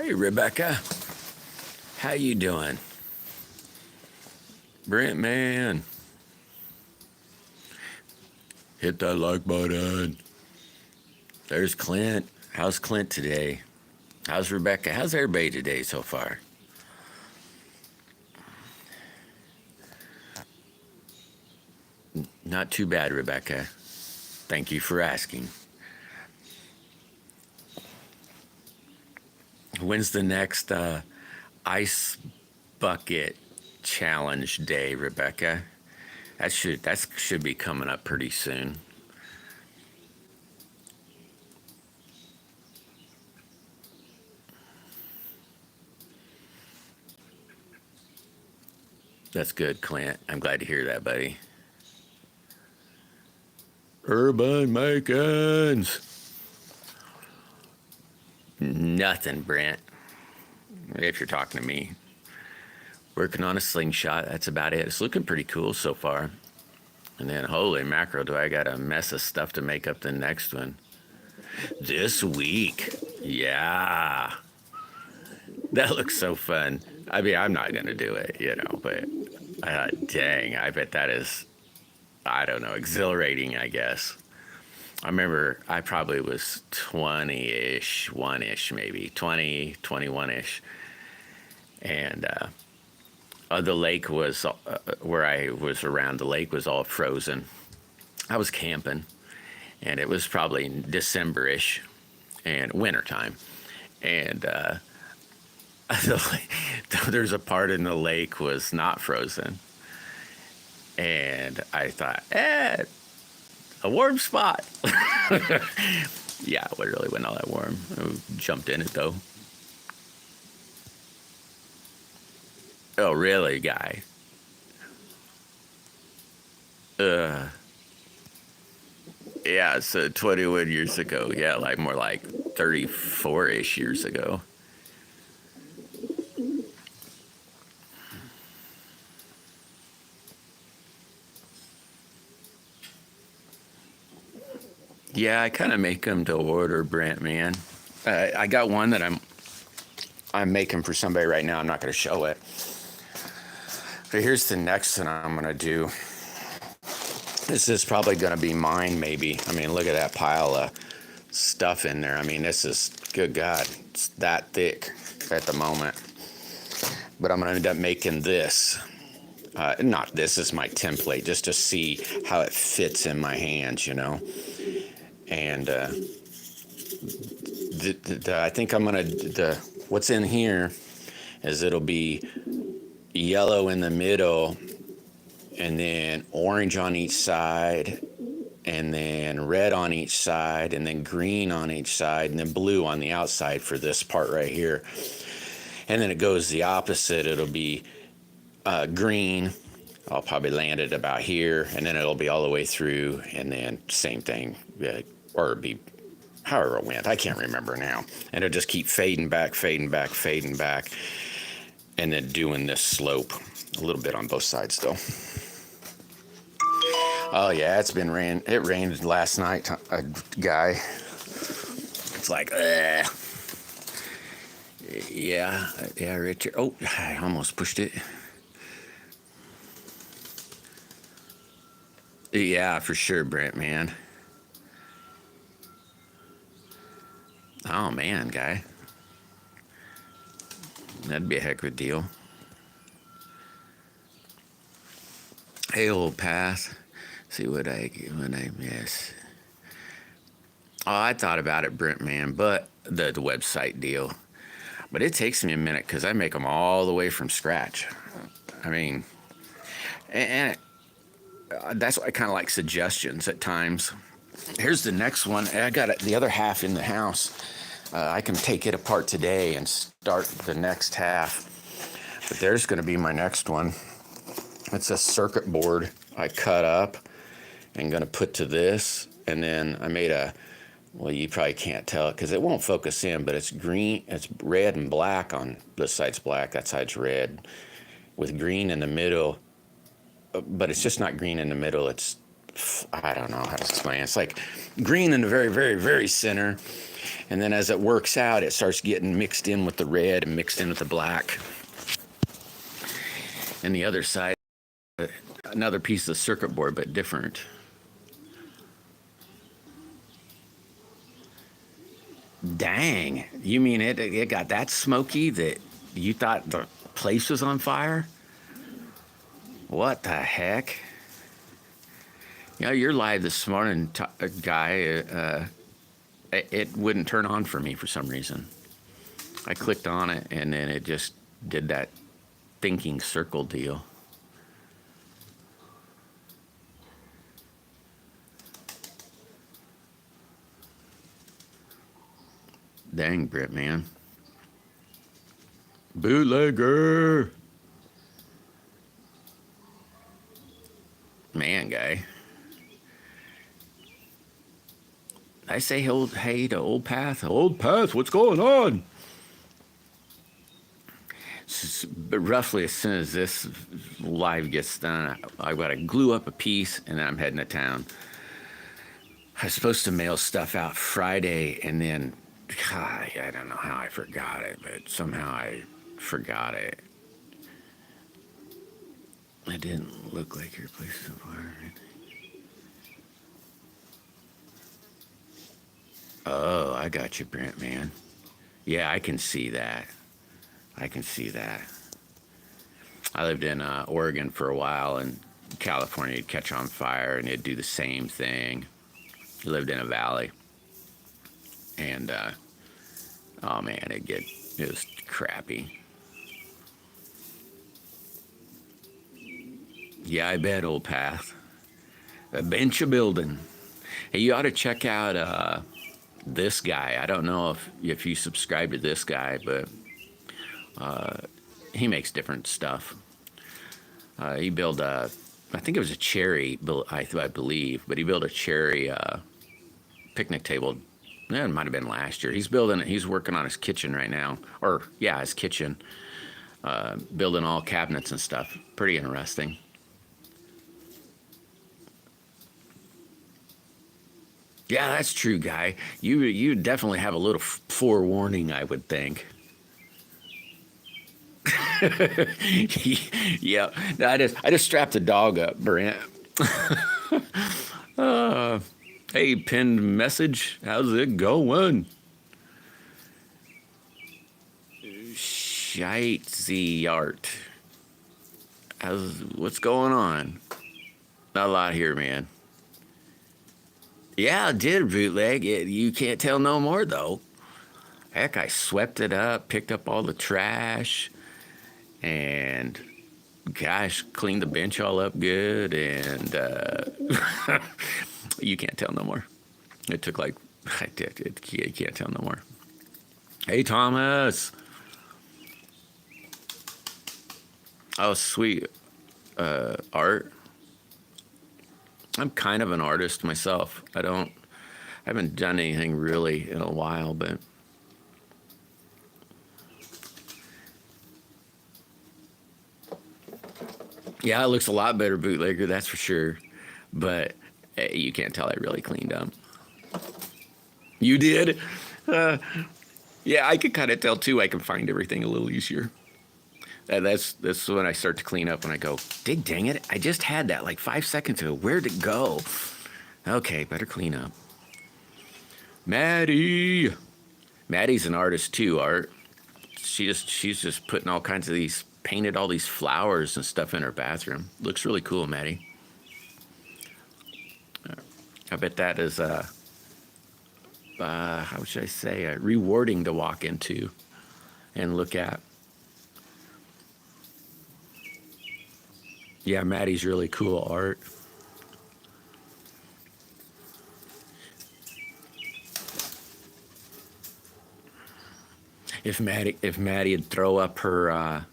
Hey, Rebecca. How you doing? Brent, man. Hit that like button. There's Clint. How's Clint today? How's Rebecca? How's everybody today so far? Not too bad, Rebecca. Thank you for asking. When's the next ice bucket challenge day, Rebecca? That should be coming up pretty soon. That's good, Clint. I'm glad to hear that, buddy. Urban Makins. Nothing, Brent. If you're talking to me. Working on a slingshot. That's about it. It's looking pretty cool so far. And then, holy mackerel, do I got a mess of stuff to make up the next one. This week. Yeah. That looks so fun. I mean, I'm not going to do it, but dang, I bet that is, I don't know, exhilarating, I guess. I remember I probably was 20-ish, 1-ish maybe, 20, 21-ish. And the lake was, where I was around, the lake was all frozen. I was camping, and it was probably December-ish and wintertime. And there's a part in the lake was not frozen. And I thought, a warm spot. Yeah, it really wasn't all that warm. I jumped in it, though. Oh, really, guy? Yeah, so 21 years ago. Yeah, like more like 34-ish years ago. Yeah, I kind of make them to order, Brent, man. I got one that I'm making for somebody right now. I'm not going to show it. But here's the next one I'm going to do. This is probably going to be mine, maybe. I mean, look at that pile of stuff in there. I mean, this is, good God, it's that thick at the moment. But I'm going to end up making this. Not this is my template, just to see how it fits in my hands, And I think I'm going to, what's in here is it'll be yellow in the middle, and then orange on each side, and then red on each side, and then green on each side, and then blue on the outside for this part right here. And then it goes the opposite. It'll be green. I'll probably land it about here, and then it'll be all the way through, and then same thing, or it'll be however it went. I can't remember now. And it'll just keep fading back, fading back, fading back, and then doing this slope a little bit on both sides, though. Oh, yeah, it's been rain. It rained last night, guy. It's like, yeah, Richard. Oh, I almost pushed it. Yeah, for sure, Brent, man. Oh, man, guy. That'd be a heck of a deal. Hey, old path. See what I miss. Oh, I thought about it, Brent, man, but the website deal. But it takes me a minute because I make them all the way from scratch. I mean, and that's why I kind of like suggestions at times. Here's the next one. I got the other half in the house. I can take it apart today and start the next half. But there's going to be my next one. It's a circuit board I cut up and going to put to this. And then I made well, you probably can't tell it because it won't focus in, but it's green, it's red and black on this side's black, that side's red, with green in the middle. But it's just not green in the middle. It's I don't know how to explain it. It's like green in the very, very, very center. And then as it works out, it starts getting mixed in with the red and mixed in with the black. And the other side, another piece of circuit board, but different. Dang, you mean it got that smoky that you thought the place was on fire? What the heck? You know, you're live this morning, guy. It wouldn't turn on for me for some reason. I clicked on it and then it just did that thinking circle deal. Dang, Brit, man. Bootlegger. Man, guy. I say, hey to Old Path. Old Path, what's going on? Roughly as soon as this live gets done, I've got to glue up a piece and then I'm heading to town. I was supposed to mail stuff out Friday and then, God, I don't know how I forgot it, but somehow I forgot it. It didn't look like your place is on fire. Oh, I got you, Brent, man. Yeah, I can see that. I can see that. I lived in Oregon for a while, and California would catch on fire, and it'd do the same thing. I lived in a valley, and oh man, it was crappy. Yeah, I bet, Old Path. A bench of building. Hey, you ought to check out this guy. I don't know if you subscribe to this guy, but he makes different stuff. He built I think it was a cherry, I believe, but he built a cherry picnic table. It might have been last year. He's working on his kitchen right now, or yeah, his kitchen, building all cabinets and stuff. Pretty interesting. Yeah, that's true, guy. You definitely have a little forewarning, I would think. Yeah, no, I just strapped the dog up, Brent. Hey, pinned message. How's it going? Shitesy art. What's going on? Not a lot here, man. Yeah, I did bootleg it. You can't tell no more though. Heck, I swept it up, picked up all the trash, and gosh, cleaned the bench all up good, and you can't tell no more. It took like, you can't tell no more. Hey, Thomas. Oh, sweet. Art. I'm kind of an artist myself. I haven't done anything really in a while, but yeah, it looks a lot better, bootlegger, that's for sure. But you can't tell I really cleaned up. You did? Yeah, I could kind of tell too. I can find everything a little easier. That's when I start to clean up, when I go, dang it, I just had that like 5 seconds ago. Where'd it go? Okay, better clean up. Maddie's an artist too, Art. She's just putting all kinds of painted all these flowers and stuff in her bathroom. Looks really cool, Maddie. I bet that is how should I say, rewarding to walk into and look at. Yeah, Maddie's really cool art. If Maddie'd throw up her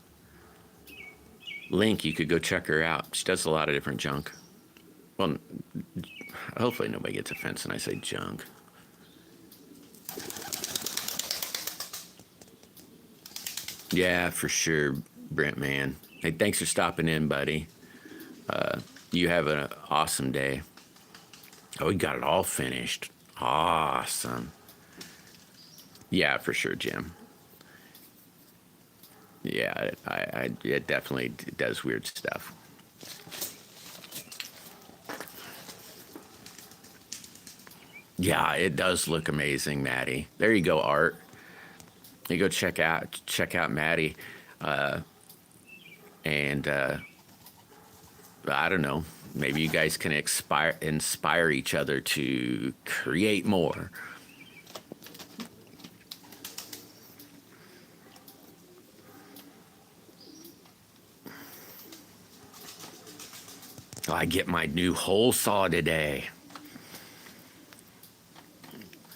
link, you could go check her out. She does a lot of different junk. Well, hopefully nobody gets offensive when I say junk. Yeah, for sure, Brent, man. Hey, thanks for stopping in, buddy. You have an awesome day. Oh, we got it all finished. Awesome. Yeah, for sure, Jim. Yeah, it definitely does weird stuff. Yeah, it does look amazing, Maddie. There you go, Art. You go check out Maddie, and I don't know. Maybe you guys can inspire each other to create more. I get my new hole saw today.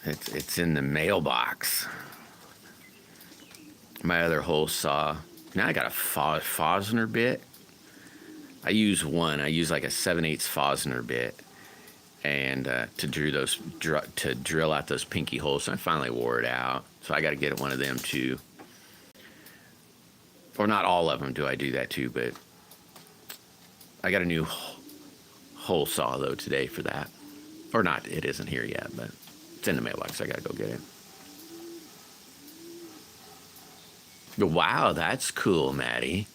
It's in the mailbox. My other hole saw. Now I got a Fosner bit. I use one. I use like a 7/8 Fosner bit, and to drill out those pinky holes. So I finally wore it out. So I got to get one of them too. Or not all of them. Do I do that too? But I got a new hole saw though today for that. Or not. It isn't here yet, but it's in the mailbox. So I got to go get it. Wow, that's cool, Maddie.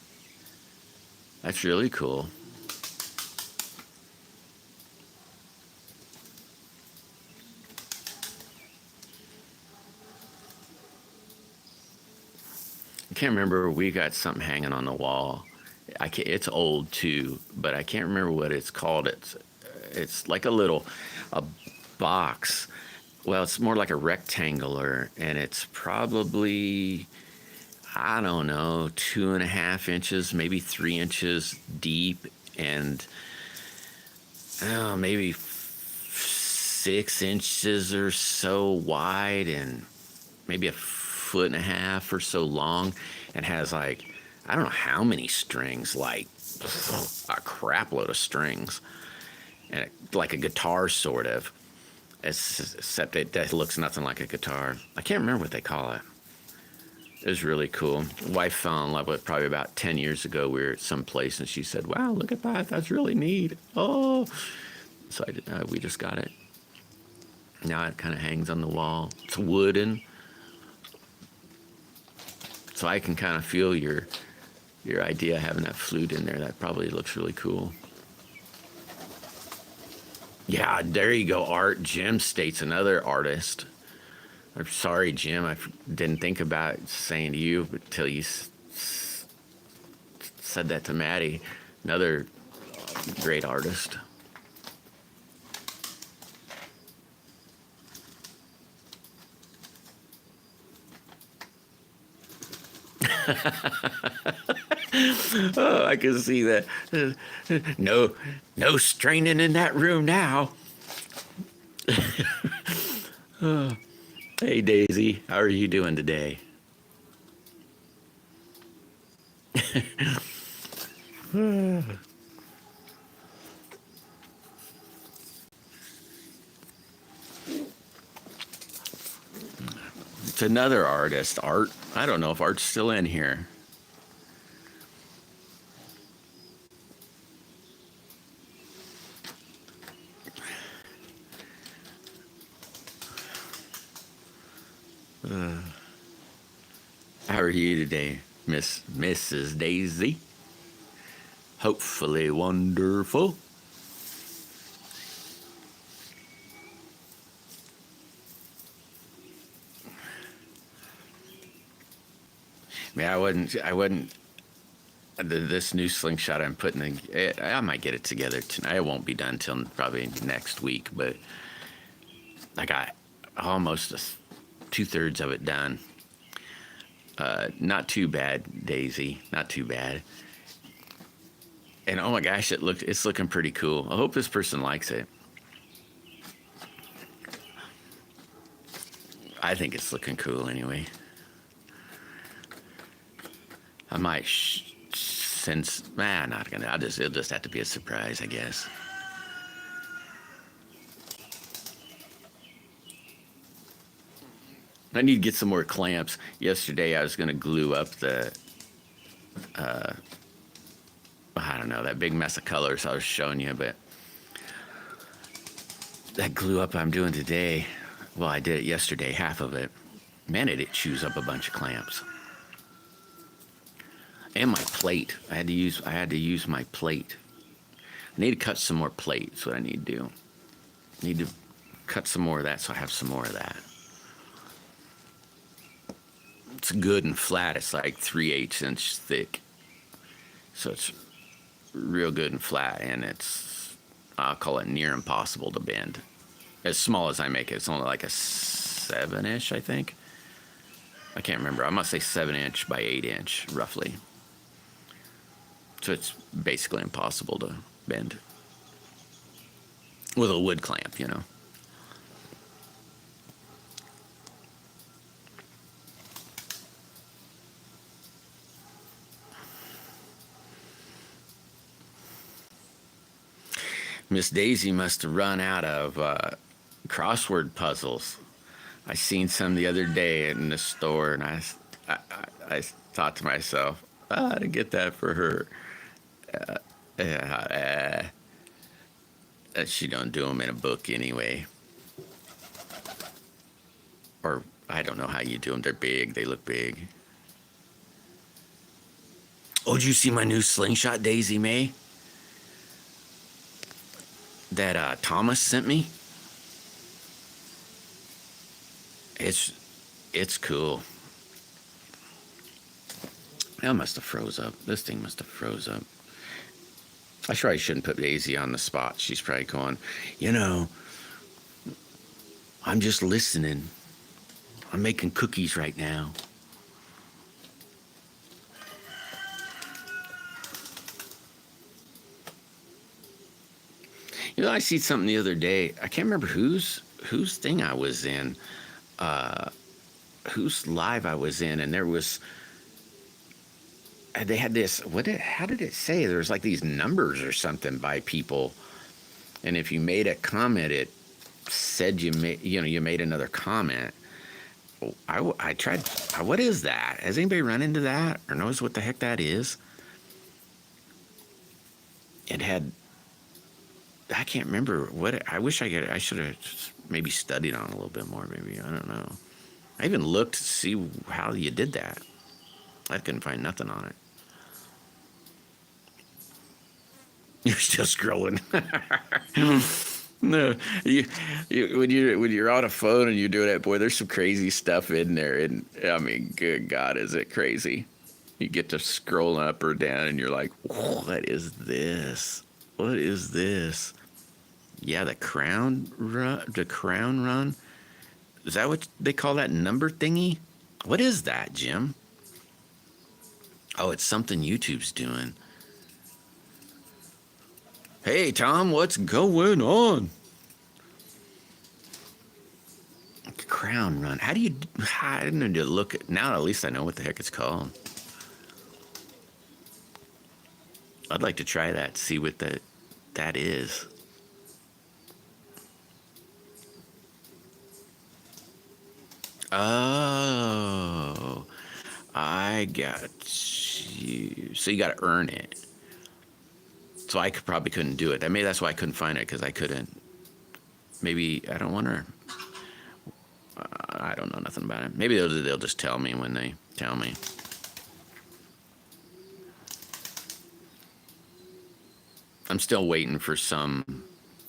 That's really cool. I can't remember. We got something hanging on the wall. It's old too, but I can't remember what it's called. It's like a box. Well, it's more like a rectangular, and it's probably, I don't know, 2.5 inches, maybe 3 inches deep, and maybe 6 inches or so wide, and maybe a foot and a half or so long, and has like, I don't know how many strings, like a crap load of strings, and like a guitar sort of. Except it looks nothing like a guitar. I can't remember what they call it. It was really cool. Wife fell in love with it probably about 10 years ago. We were at some place and she said, "Wow, look at that. That's really neat." Oh, so we just got it. Now it kind of hangs on the wall. It's wooden. So I can kind of feel your idea of having that flute in there. That probably looks really cool. Yeah, there you go, Art. Jim State's another artist. I'm sorry, Jim. I didn't think about saying to you until you said that to Maddie. Another great artist. Oh, I can see that. No straining in that room now. Oh. Hey, Daisy, how are you doing today? It's another artist, Art. I don't know if Art's still in here. How are you today, Mrs. Daisy? Hopefully wonderful. Man, I wouldn't. This new slingshot I'm putting in, I might get it together tonight. It won't be done till probably next week, but I got almost 2/3 of it done. Not too bad, Daisy. Not too bad. And oh my gosh, it's looking pretty cool. I hope this person likes it. I think it's looking cool anyway. I might not gonna. It'll just have to be a surprise, I guess. I need to get some more clamps. Yesterday I was gonna glue up the, I don't know, that big mess of colors I was showing you, but that glue up I'm doing today, well, I did it yesterday, half of it. Man, it chews up a bunch of clamps. And my plate. I had to use my plate. I need to cut some more plate. That's what I need to do. I need to cut some more of that so I have some more of that. It's good and flat. It's like 3/8 inch thick. So it's real good and flat, and it's, I'll call it near impossible to bend. As small as I make it, it's only like a 7-ish, I think. I can't remember. I must say 7-inch by 8-inch, roughly. So it's basically impossible to bend with a wood clamp, you know. Miss Daisy must have run out of crossword puzzles. I seen some the other day in the store, and I thought to myself, I ought to get that for her. She don't do them in a book anyway. Or I don't know how you do them. They're big. They look big. Oh, did you see my new slingshot, Daisy May? That Thomas sent me? It's cool. That must have froze up. This thing must have froze up. I probably shouldn't put Daisy on the spot. She's probably going, you know, I'm just listening. I'm making cookies right now. You know, I see something the other day. I can't remember whose thing I was in, whose live I was in, and there was. They had this. How did it say? There was like these numbers or something by people, and if you made a comment, it said you made another comment. I tried. What is that? Has anybody run into that or knows what the heck that is? It had. I can't remember what. I wish I should have maybe studied on it a little bit more. Maybe I don't know. I even looked to see how you did that. I couldn't find nothing on it. You're still scrolling. No, when you're on a phone and you're doing that, boy, there's some crazy stuff in there, and I mean, good God, is it crazy? You get to scrolling up or down, and you're like, what is this? What is this? Yeah, the crown run. The crown run. Is that what they call that number thingy? What is that, Jim? Oh, it's something YouTube's doing. Hey, Tom, what's going on? Crown run. How do you? I didn't need to look at now. At least I know what the heck it's called. I'd like to try that. See what that is. Oh, I got you. So you got to earn it. So I probably couldn't do it. Maybe that's why I couldn't find it, because I couldn't. Maybe I don't want to. I don't know nothing about it. Maybe they'll just tell me when they tell me. I'm still waiting for some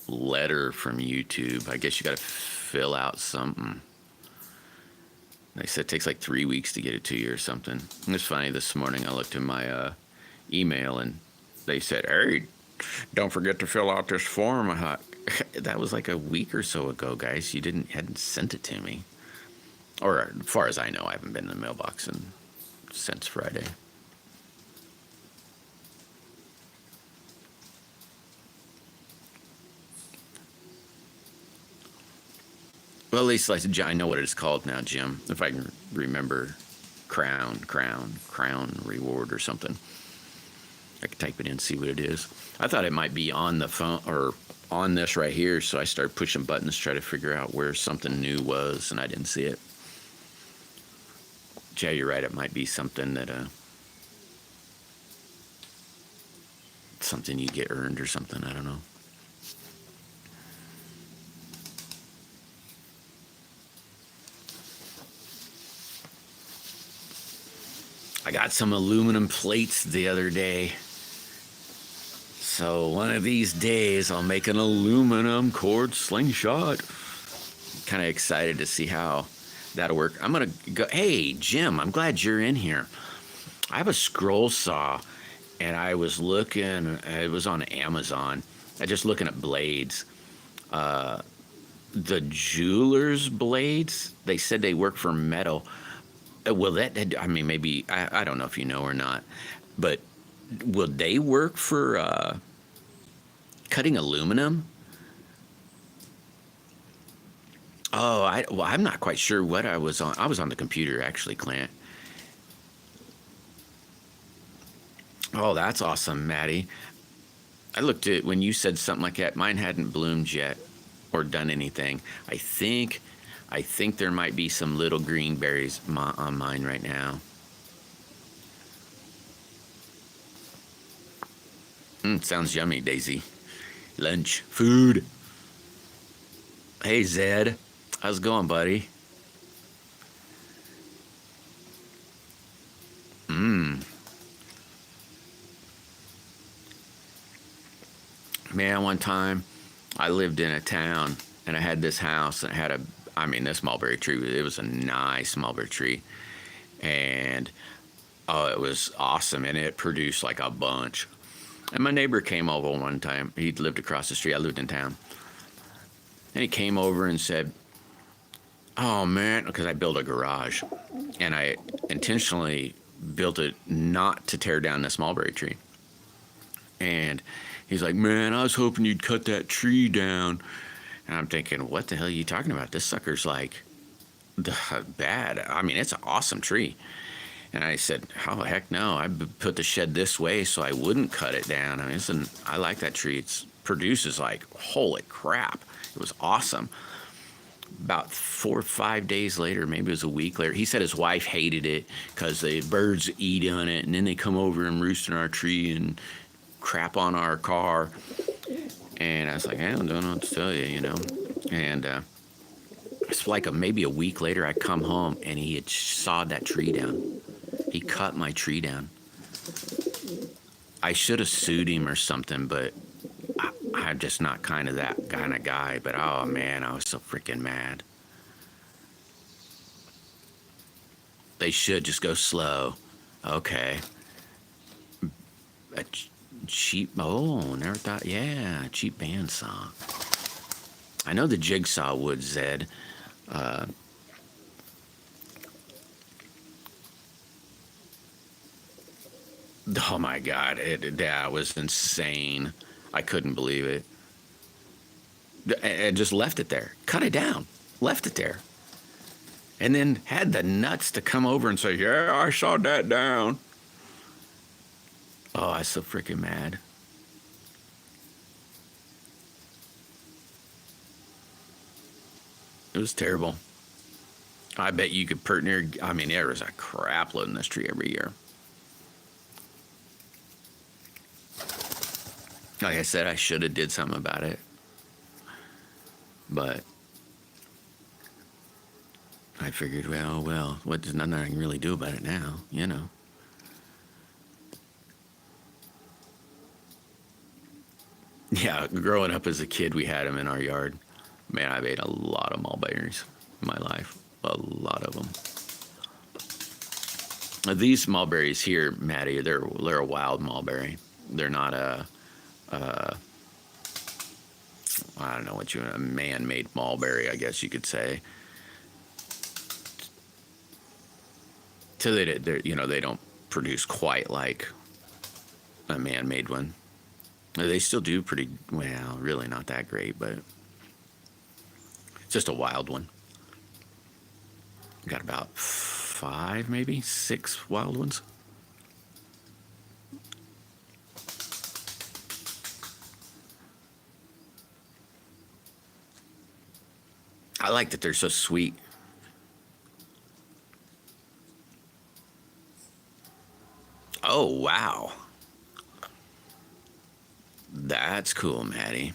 letter from YouTube. I guess you got to fill out something. They said it takes like 3 weeks to get it to you or something. It's funny, this morning I looked in my email and they said, hey, don't forget to fill out this form. I thought, that was like a week or so ago, guys. You hadn't sent it to me. Or as far as I know, I haven't been in the mailbox since Friday. Well, at least I know what it's called now, Jim. If I can remember, crown reward or something. I could type it in and see what it is. I thought it might be on the phone or on this right here, so I started pushing buttons to try to figure out where something new was, and I didn't see it. Yeah, you're right. It might be something that something you get earned or something. I don't know. got some aluminum plates the other day. So one of these days I'll make an aluminum cord slingshot. Kind of excited to see how that'll work. I'm going to go. Hey, Jim, I'm glad you're in here. I have a scroll saw, and I was looking, it was on Amazon. I just looking at blades. The jeweler's blades, they said they work for metal. Well, I mean, maybe, I don't know if you know or not, but will they work for cutting aluminum? Oh, I'm not quite sure what I was on. I was on the computer, actually, Clint. Oh, that's awesome, Maddie. I looked at when you said something like that. Mine hadn't bloomed yet or done anything. I think there might be some little green berries on mine right now. Sounds yummy, Daisy. Lunch, food. Hey, Zed. How's it going, buddy? Man, one time I lived in a town and I had this house and it had this mulberry tree. It was a nice mulberry tree. And oh, it was awesome. And it produced like a bunch. And my neighbor came over one time. He lived across the street. I lived in town. And he came over and said, oh man, because I built a garage. And I intentionally built it not to tear down this mulberry tree. And he's like, man, I was hoping you'd cut that tree down. And I'm thinking, what the hell are you talking about? This sucker's like bad. I mean, it's an awesome tree. And I said, oh, heck no. I put the shed this way so I wouldn't cut it down. I mean, I like that tree. It produces like, holy crap. It was awesome. About 4 or 5 days later, maybe it was a week later, he said his wife hated it because the birds eat on it. And then they come over and roost in our tree and crap on our car. And I was like, I don't know what to tell you, you know. And it's like maybe a week later, I come home and he had sawed that tree down. He cut my tree down. I should have sued him or something, but I'm just not that kind of guy. But oh man, I was so freaking mad. They should just go slow. Okay. A cheap, never thought, yeah, cheap bandsaw. I know the jigsaw would, Zed. Oh my God, that was insane. I couldn't believe it. And just left it there, cut it down, left it there. And then had the nuts to come over and say, yeah, I sawed that down. Oh, I was so freaking mad. It was terrible. I bet you could there was a crap load in this tree every year. Like I said, I should have did something about it. But I figured, well, there's nothing I can really do about it now, you know. Yeah, growing up as a kid, we had them in our yard. Man, I've ate a lot of mulberries in my life. A lot of them. These mulberries here, Maddie, they're a wild mulberry. They're not I don't know a man-made mulberry, I guess you could say. So they don't produce quite like a man-made one. They still do pretty well, really not that great, but it's just a wild one. Got about 5, maybe 6 wild ones. I like that they're so sweet. Oh, wow. That's cool, Maddie.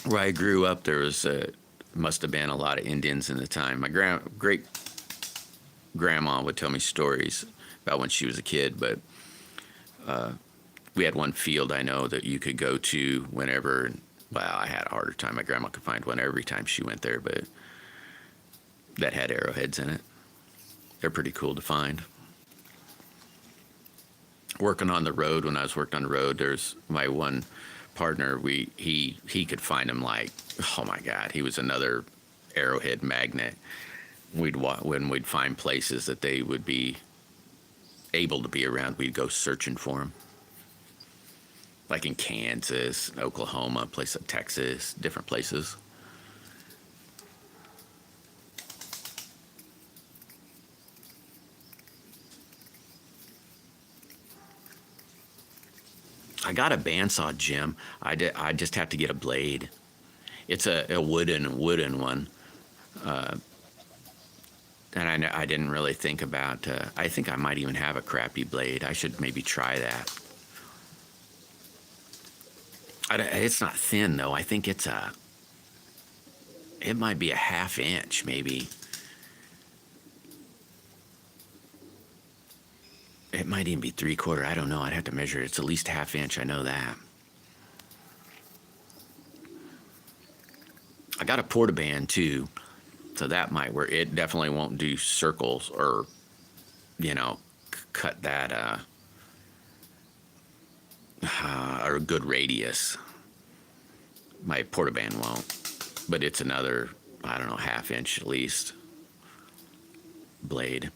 Where I grew up, there must have been a lot of Indians in the time. My great grandma would tell me stories about when she was a kid, but we had one field I know that you could go to whenever. Well, I had a harder time. My grandma could find one every time she went there, but that had arrowheads in it. They're pretty cool to find. Working on the road, when I was working on the road, there's my one partner. He could find them like, oh my God, he was another arrowhead magnet. When we'd find places that they would be able to be around, we'd go searching for them. Like in Kansas, Oklahoma, place of Texas, different places. I got a bandsaw, Jim. I just have to get a blade. It's a wooden one. And I didn't really think about, I think I might even have a crappy blade. I should maybe try that. It's not thin though. I think it might be a 1/2 inch maybe. It might even be 3/4. I don't know. I'd have to measure it. It's at least 1/2 inch. I know that. I got a portaband too, so that might work. It definitely won't do circles or, cut that or a good radius. My portaband won't, but it's another, I don't know, 1/2 inch at least blade.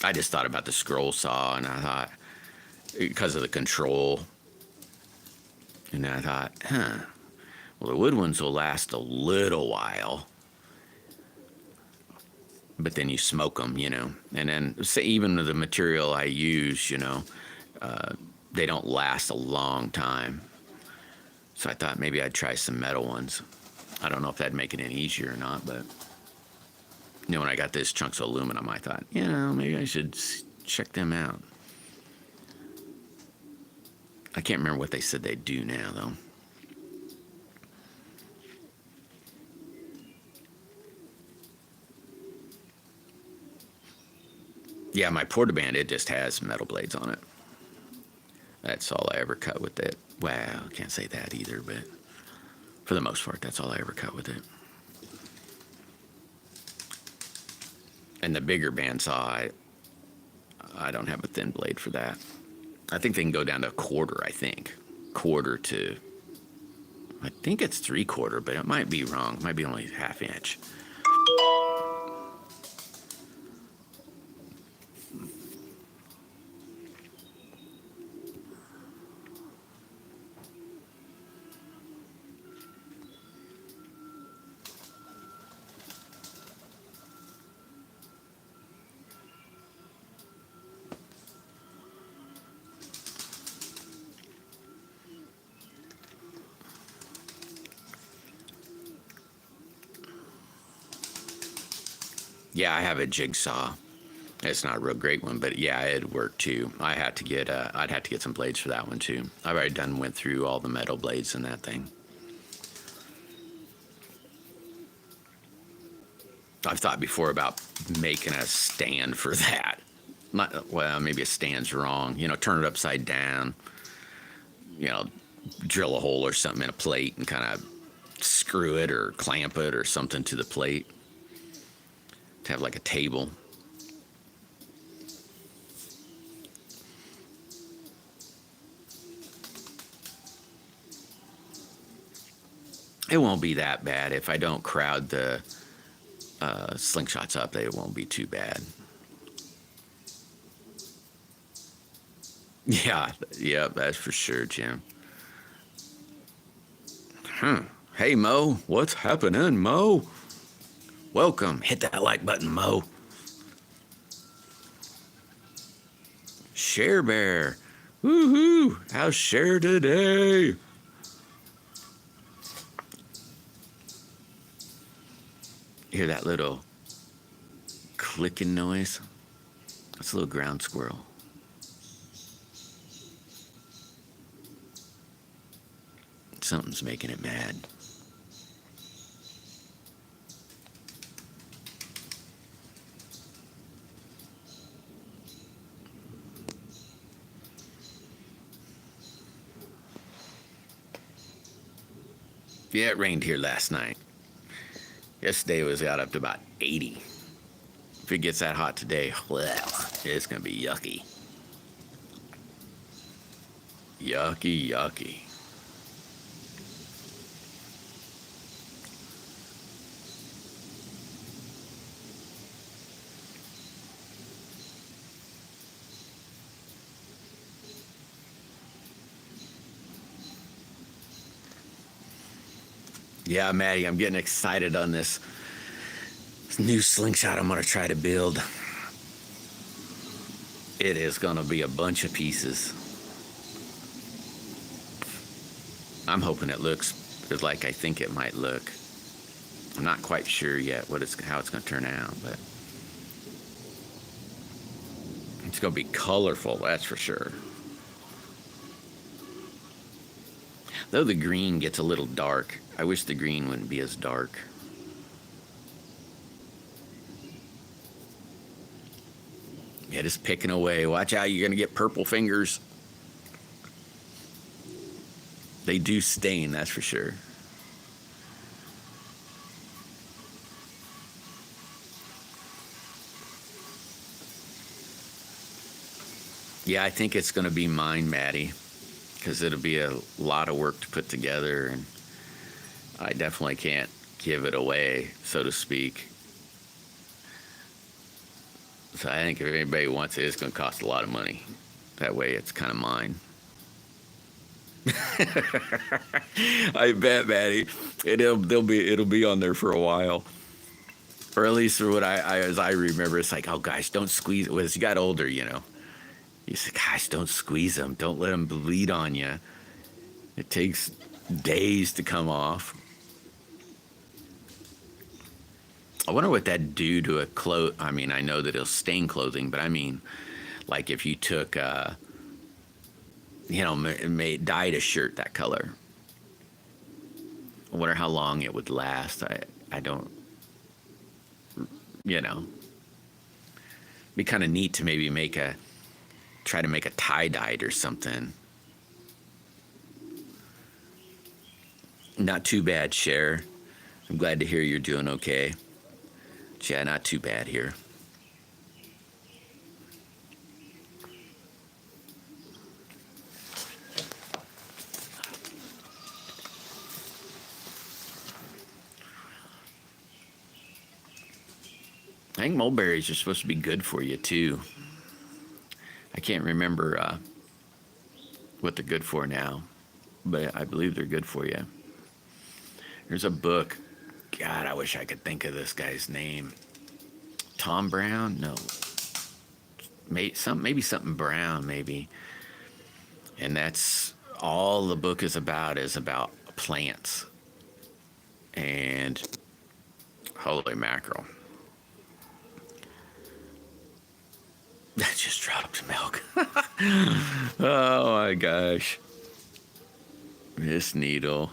I just thought about the scroll saw, and I thought, because of the control, and I thought, well, the wood ones will last a little while, but then you smoke them, and then say even the material I use, they don't last a long time. So I thought maybe I'd try some metal ones. I don't know if that'd make it any easier or not, but when I got this chunks of aluminum, I thought, maybe I should check them out. I can't remember what they said they do now, though. Yeah, my portaband, it just has metal blades on it. That's all I ever cut with it. Well, I can't say that either, but for the most part, that's all I ever cut with it. And the bigger bandsaw, I don't have a thin blade for that. I think they can go down to 1/4, I think. 1/4 to, I think it's 3/4, but it might be wrong. It might be only 1/2 inch. Yeah, I have a jigsaw. It's not a real great one, but yeah, it'd work too. I'd have to get some blades for that one too. I've already went through all the metal blades in that thing. I've thought before about making a stand for that. Maybe a stand's wrong. Turn it upside down. Drill a hole or something in a plate and kind of screw it or clamp it or something to the plate. To have like a table. It won't be that bad if I don't crowd the slingshots up. It won't be too bad. Yeah, that's for sure, Jim. Hey, Mo, what's happening, Mo? Welcome. Hit that like button, Mo. Share Bear. Woohoo! How's Share today? Hear that little clicking noise? That's a little ground squirrel. Something's making it mad. Yeah, it rained here last night. Yesterday it was out up to about 80. If it gets that hot today, well, it's going to be yucky. Yucky, yucky. Yeah, Maddie, I'm getting excited on this new slingshot I'm going to try to build. It is going to be a bunch of pieces. I'm hoping it looks like I think it might look. I'm not quite sure yet how it's going to turn out, but it's going to be colorful, that's for sure. Though the green gets a little dark, I wish the green wouldn't be as dark. Yeah, just picking away. Watch out, you're going to get purple fingers. They do stain, that's for sure. Yeah, I think it's going to be mine, Maddie, because it'll be a lot of work to put together, and I definitely can't give it away, so to speak. So I think if anybody wants it, it's going to cost a lot of money. That way it's kind of mine. I bet, Maddie, it'll be on there for a while, or at least for what as I remember. It's like, oh gosh, don't squeeze it. As you got older, you said, gosh, don't squeeze them, don't let them bleed on you. It takes days to come off. I wonder what that'd do to a cloth. I mean, I know that it'll stain clothing, but I mean, like if you took dyed a shirt that color. I wonder how long it would last. I don't, be kind of neat to maybe try to make a tie-dyed or something. Not too bad, Cher. I'm glad to hear you're doing okay. Yeah, not too bad here. I think mulberries are supposed to be good for you too. I can't remember what they're good for now, but I believe they're good for you. There's a book. God, I wish I could think of this guy's name. Tom Brown? No. Maybe something Brown, maybe. And that's all the book is about plants. And holy mackerel. That just dropped milk. Oh my gosh. This needle.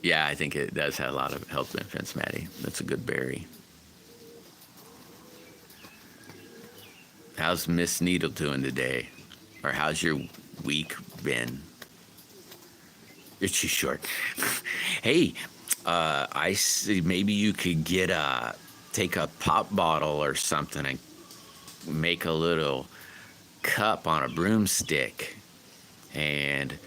Yeah, I think it does have a lot of health benefits, Maddie. That's a good berry. How's Miss Needle doing today? Or how's your week been? It's too short. Hey, I see maybe you could take a pop bottle or something and make a little cup on a broomstick and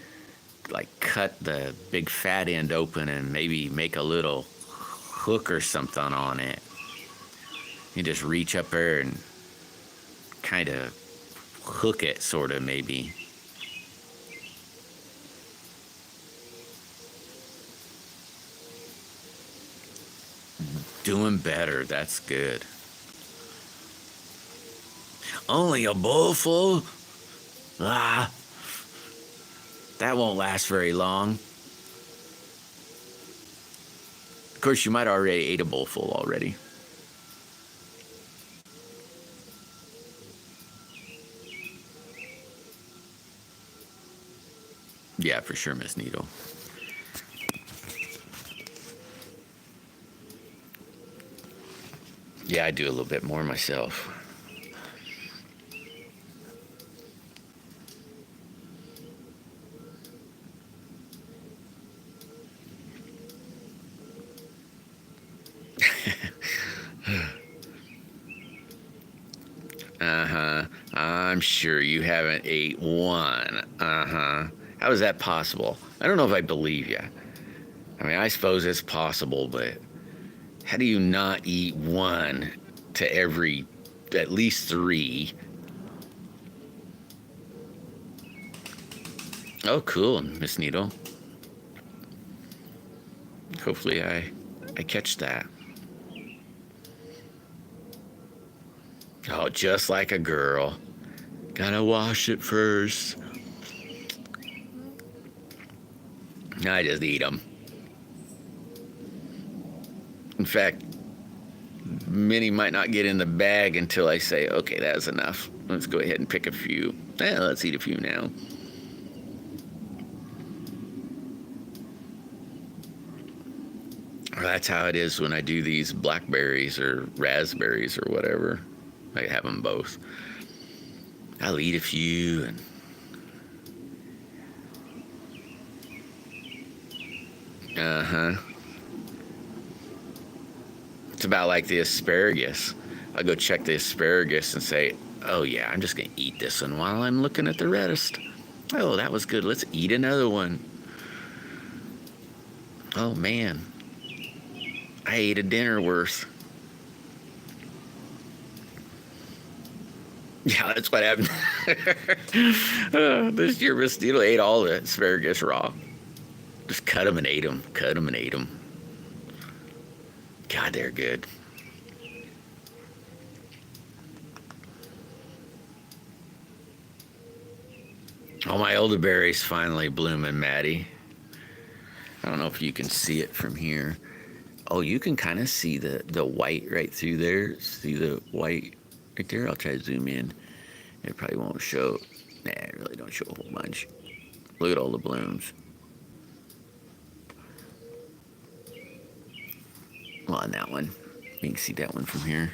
like cut the big fat end open and maybe make a little hook or something on it. You just reach up there and kind of hook it, sort of, maybe. Doing better, that's good. Only a bowl full? That won't last very long. Of course, you might already ate a bowl full already. Yeah, for sure, Miss Needle. Yeah, I do a little bit more myself. Uh-huh. I'm sure you haven't ate one. Uh-huh. How is that possible? I don't know if I believe you. I mean, I suppose it's possible, but how do you not eat one to every at least three? Oh, cool, Miss Needle. Hopefully I catch that. Oh, just like a girl. Gotta wash it first. I just eat them. In fact, many might not get in the bag until I say, okay, that's enough. Let's go ahead and pick a few. Let's eat a few now. That's how it is when I do these blackberries or raspberries or whatever. I have them both. I'll eat a few and uh-huh. It's about like the asparagus. I'll go check the asparagus and say, oh yeah, I'm just gonna eat this one while I'm looking at the rest. Oh, that was good. Let's eat another one. Oh man, I ate a dinner worth. Yeah, that's what happened. This year, Miss Needle ate all the asparagus raw. Just cut them and ate them. Cut them and ate them. God, they're good. Oh, my elderberry's finally blooming, Maddie. I don't know if you can see it from here. Oh, you can kind of see the white right through there. See the white right there? I'll try to zoom in. It probably won't show. Nah, it really don't show a whole bunch. Look at all the blooms. Well, on that one. You can see that one from here.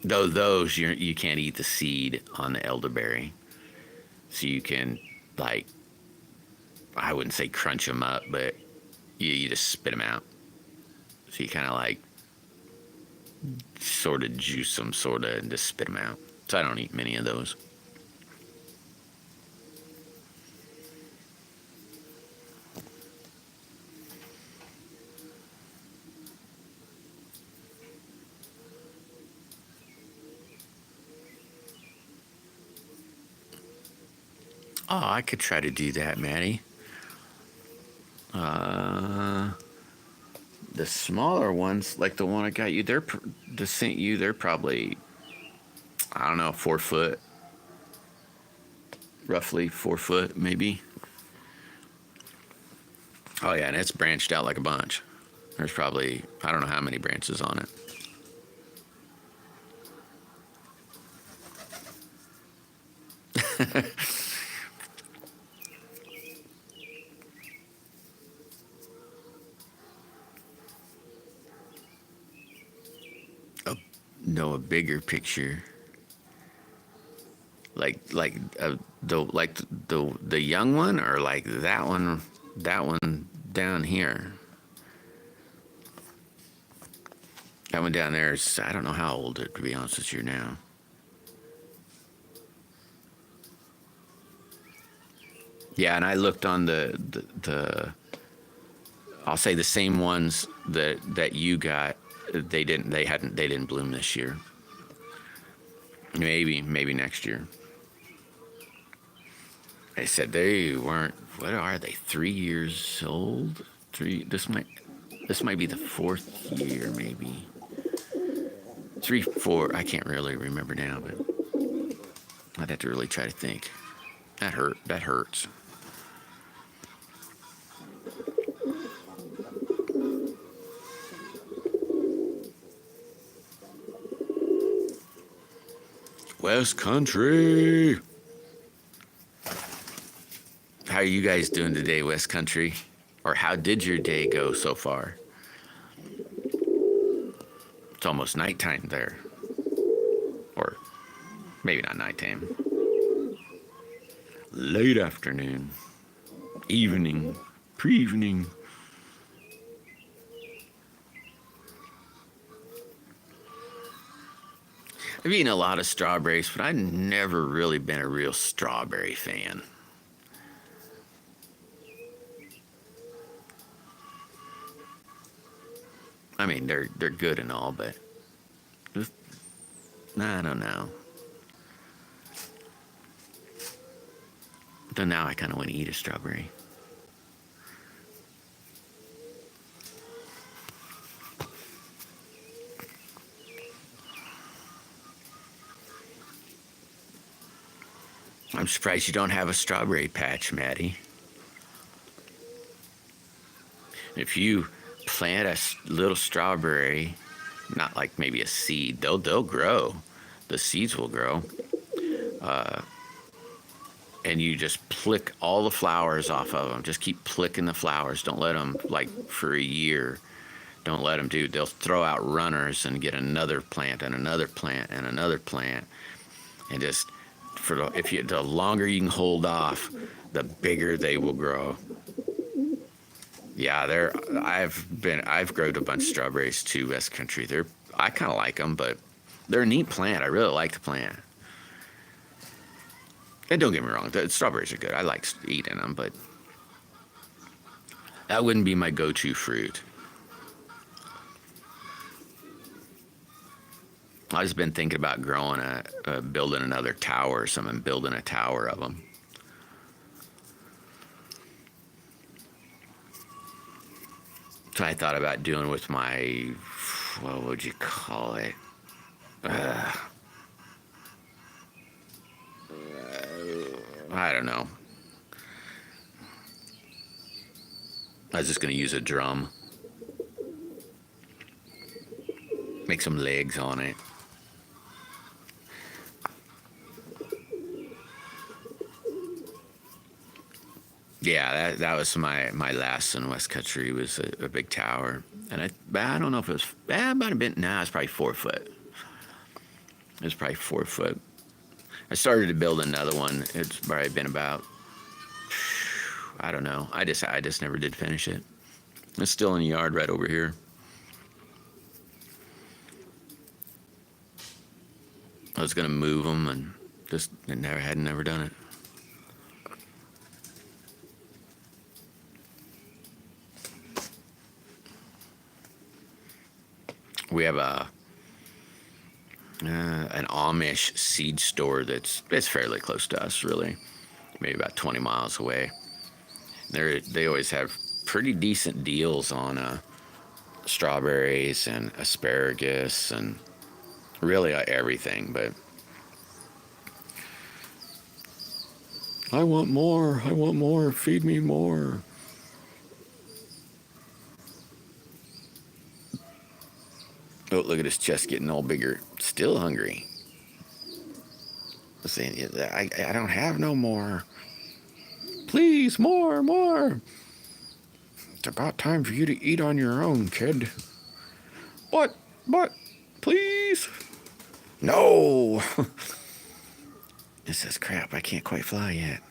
Though those you can't eat the seed on the elderberry, so you can like I wouldn't say crunch them up, but you just spit them out. So you kind of like sort of juice them, sort of, and just spit them out. So I don't eat many of those. Oh, I could try to do that, Maddie. Uh, the smaller ones, like the one I got you, sent you. They're probably, I don't know, 4 foot, roughly 4 foot, maybe. Oh yeah, and it's branched out like a bunch. There's probably I don't know how many branches on it. No, a bigger picture. The young one, or like that one down here. That one down there is, I don't know how old it, to be honest with you now. Yeah, and I looked on the I'll say the same ones that you got. They didn't bloom this year. Maybe next year. They said they weren't. What are they? 3 years old? Three. This might be the fourth year, maybe. 3, 4. I can't really remember now, but I'd have to really try to think. That hurts. West Country. How are you guys doing today, West Country? Or how did your day go so far? It's almost nighttime there. Or maybe not nighttime. Late afternoon. Evening. Pre-evening. I've eaten a lot of strawberries, but I've never really been a real strawberry fan. I mean, they're good and all, but just, I don't know. But now I kind of want to eat a strawberry. I'm surprised you don't have a strawberry patch, Maddie. If you plant a little strawberry, not like maybe a seed, they'll grow. The seeds will grow. And you just pluck all the flowers off of them. Just keep plucking the flowers. Don't let them, like, for a year. Don't let them do. They'll throw out runners and get another plant and another plant and another plant. And just, the longer you can hold off, the bigger they will grow. Yeah, I've grown a bunch of strawberries too, West Country. I kind of like them, but they're a neat plant. I really like the plant. And don't get me wrong, the strawberries are good. I like eating them, but that wouldn't be my go-to fruit. I've just been thinking about building another tower or something, building a tower of them. So I thought about doing with my, what would you call it? I don't know. I was just going to use a drum. Make some legs on it. Yeah, that was my last in West Country was a big tower. And I don't know if it was, it might have been, it's probably 4 foot. It was probably 4 foot. I started to build another one. It's probably been about, I don't know. I just never did finish it. It's still in the yard right over here. I was gonna move them and just had never done it. We have an Amish seed store it's fairly close to us, really, maybe about 20 miles away. They always have pretty decent deals on strawberries and asparagus and really everything. But I want more, feed me more. Oh, look at his chest getting all bigger. Still hungry. Saying, I don't have no more. Please, more. It's about time for you to eat on your own, kid. But, please. No. It says, crap, I can't quite fly yet.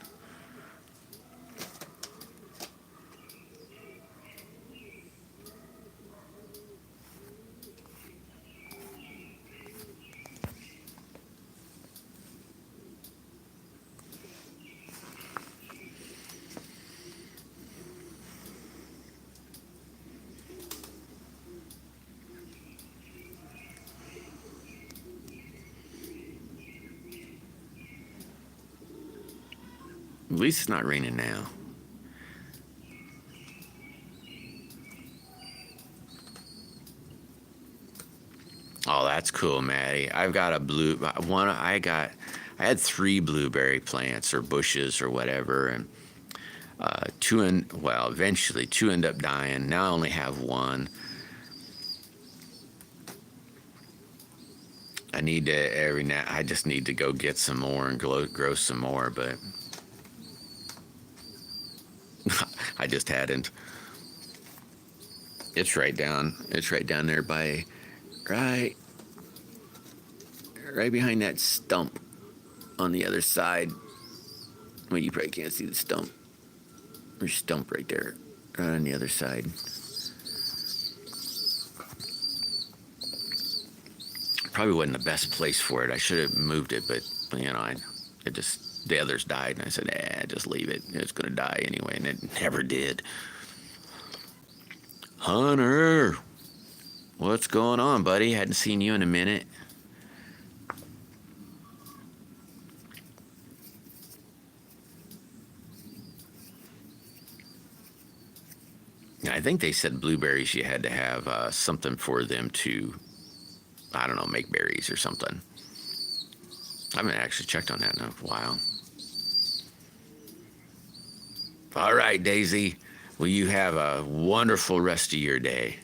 At least it's not raining now. Oh, that's cool, Maddie. I've got I had 3 blueberry plants or bushes or whatever, and eventually 2 end up dying. Now I only have 1. I need to every now. I just need to go get some more and grow some more, but I just hadn't. It's right down. It's right down there by, right, right behind that stump on the other side. Well, you probably can't see the stump. There's a stump right there, right on the other side. Probably wasn't the best place for it. I should have moved it, but it just, the others died, and I said, just leave it. It's gonna die anyway, and it never did. Hunter, what's going on, buddy? Hadn't seen you in a minute. I think they said blueberries, you had to have something for them to, I don't know, make berries or something. I haven't actually checked on that in a while. All right, Daisy. Well, you have a wonderful rest of your day.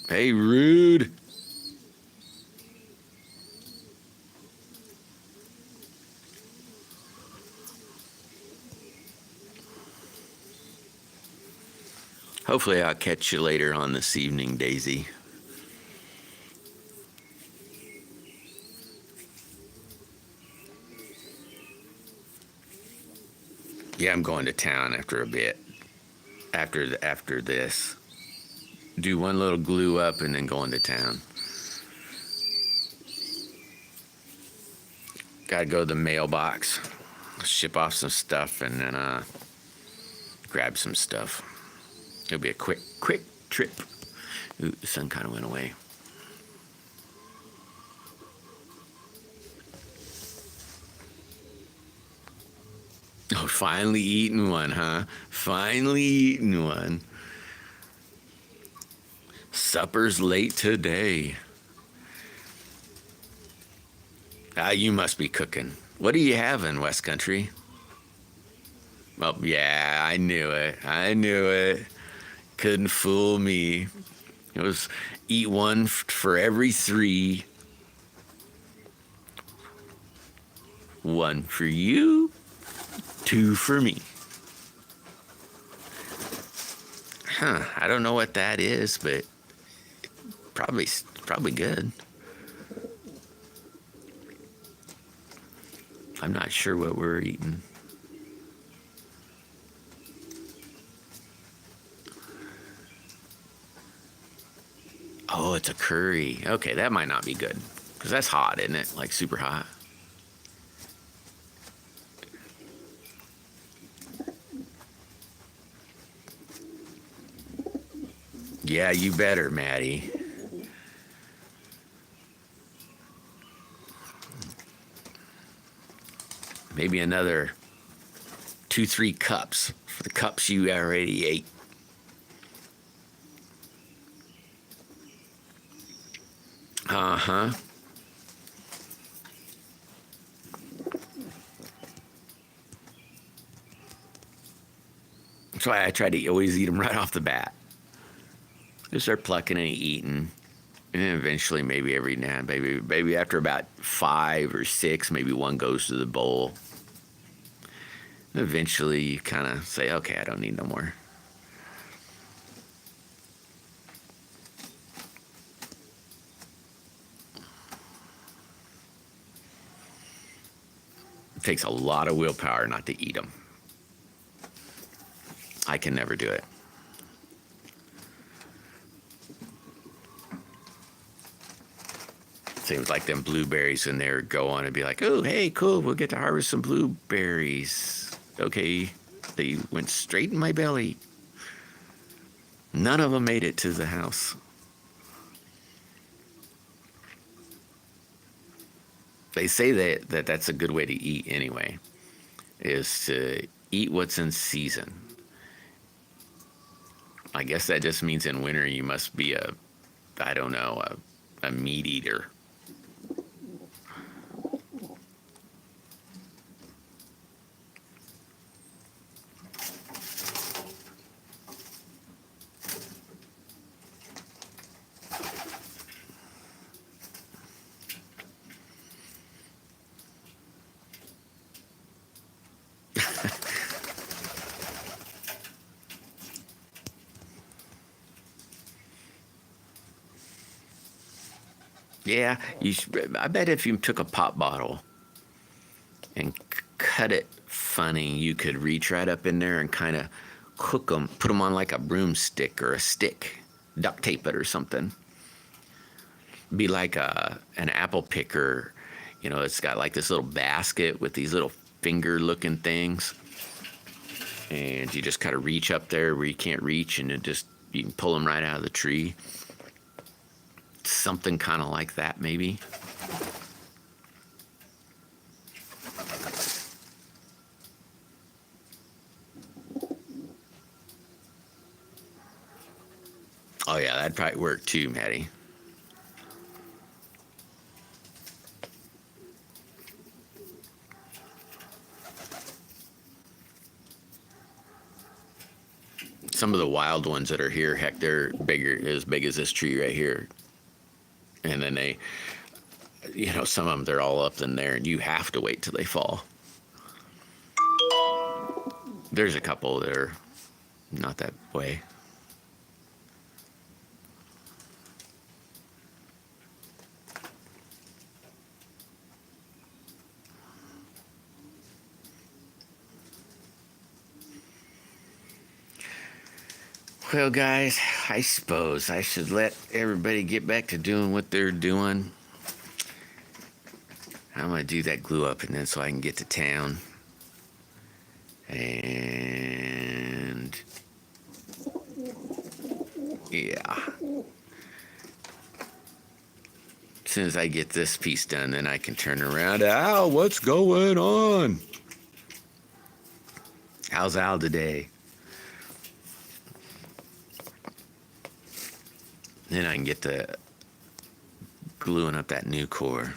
Hey, Rude. Hopefully I'll catch you later on this evening, Daisy. Yeah, I'm going to town after a bit. After this. Do one little glue up and then go into town. Gotta go to the mailbox, ship off some stuff, and then grab some stuff. It'll be a quick trip. Ooh, the sun kind of went away. Oh, finally eating one, huh? Finally eating one. Supper's late today. You must be cooking. What are you having, West Country? Oh, yeah, I knew it. Couldn't fool me. It was eat one for every 3. One for you, 2 for me. I don't know what that is, but probably good. I'm not sure what we're eating. Oh, it's a curry. Okay, that might not be good, because that's hot, isn't it? Like super hot. Yeah, you better, Maddie. Maybe another 2-3 cups for the cups you already ate. Uh-huh. That's why I try to always eat them right off the bat. Just start plucking and eating. And then eventually, maybe every now and maybe after about 5 or 6, maybe one goes to the bowl. And eventually, you kind of say, okay, I don't need no more. It takes a lot of willpower not to eat them. I can never do it. Seems like them blueberries in there go on and be like, oh, hey, cool, we'll get to harvest some blueberries. Okay, they went straight in my belly. None of them made it to the house. They say that's a good way to eat anyway, is to eat what's in season. I guess that just means in winter you must be a meat eater. Yeah, I bet if you took a pop bottle and cut it funny, you could reach right up in there and kind of cook them, put them on like a broomstick or a stick, duct tape it or something. Be like an apple picker, it's got like this little basket with these little finger looking things. And you just kind of reach up there where you can't reach, and you can pull them right out of the tree. Something kind of like that, maybe. Oh yeah, that'd probably work too, Maddie. Some of the wild ones that are here, heck, they're as big as this tree right here. And then some of them, they're all up in there, and you have to wait till they fall. There's a couple that are not that way. Well, guys, I suppose I should let everybody get back to doing what they're doing. I'm going to do that glue up and then so I can get to town. And yeah. As soon as I get this piece done, then I can turn around. Al, what's going on? How's Al today? Then I can get to gluing up that new core.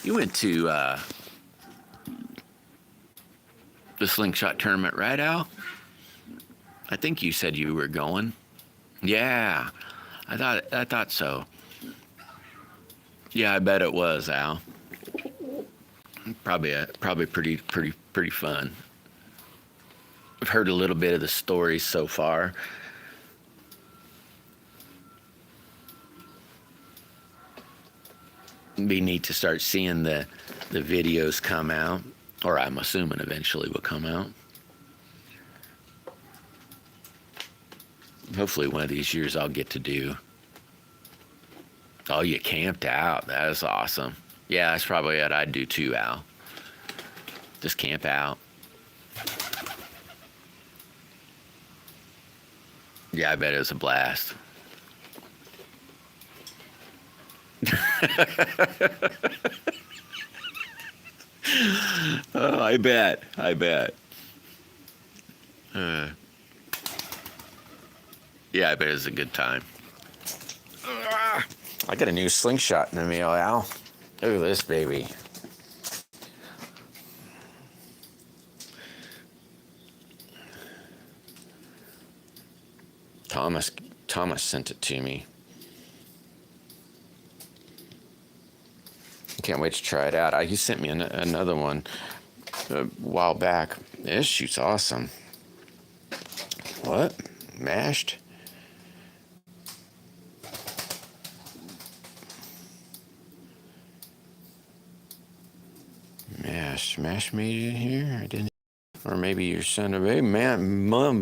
You went to the slingshot tournament, right, Al? I think you said you were going. Yeah, I thought so. Yeah, I bet it was, Al. Probably pretty fun. I've heard a little bit of the stories so far. It'd be neat to start seeing the videos come out, or I'm assuming eventually will come out. Hopefully one of these years I'll get to do. Oh, you camped out. That is awesome. Yeah, that's probably what I'd do too, Al. Just camp out. Yeah, I bet it was a blast. Oh, I bet. Yeah, I bet it was a good time. I got a new slingshot in the mail, Al. Look at this baby. Thomas sent it to me. Can't wait to try it out. He sent me another one a while back. This shoots awesome. What? Mashed? Mash made it here? I didn't. Or maybe your son of a man, mom,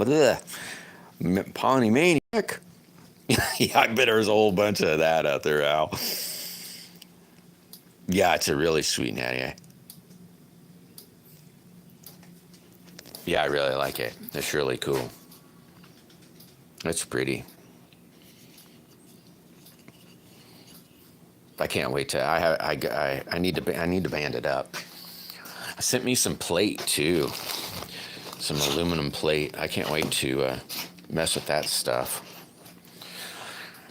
Pawnee maniac. Yeah, I bet there's a whole bunch of that out there, Al. Yeah, it's a really sweet natty. Yeah, I really like it. It's really cool. It's pretty. I can't wait to. I need to band it up. I sent me some plate too, some aluminum plate. I can't wait to mess with that stuff.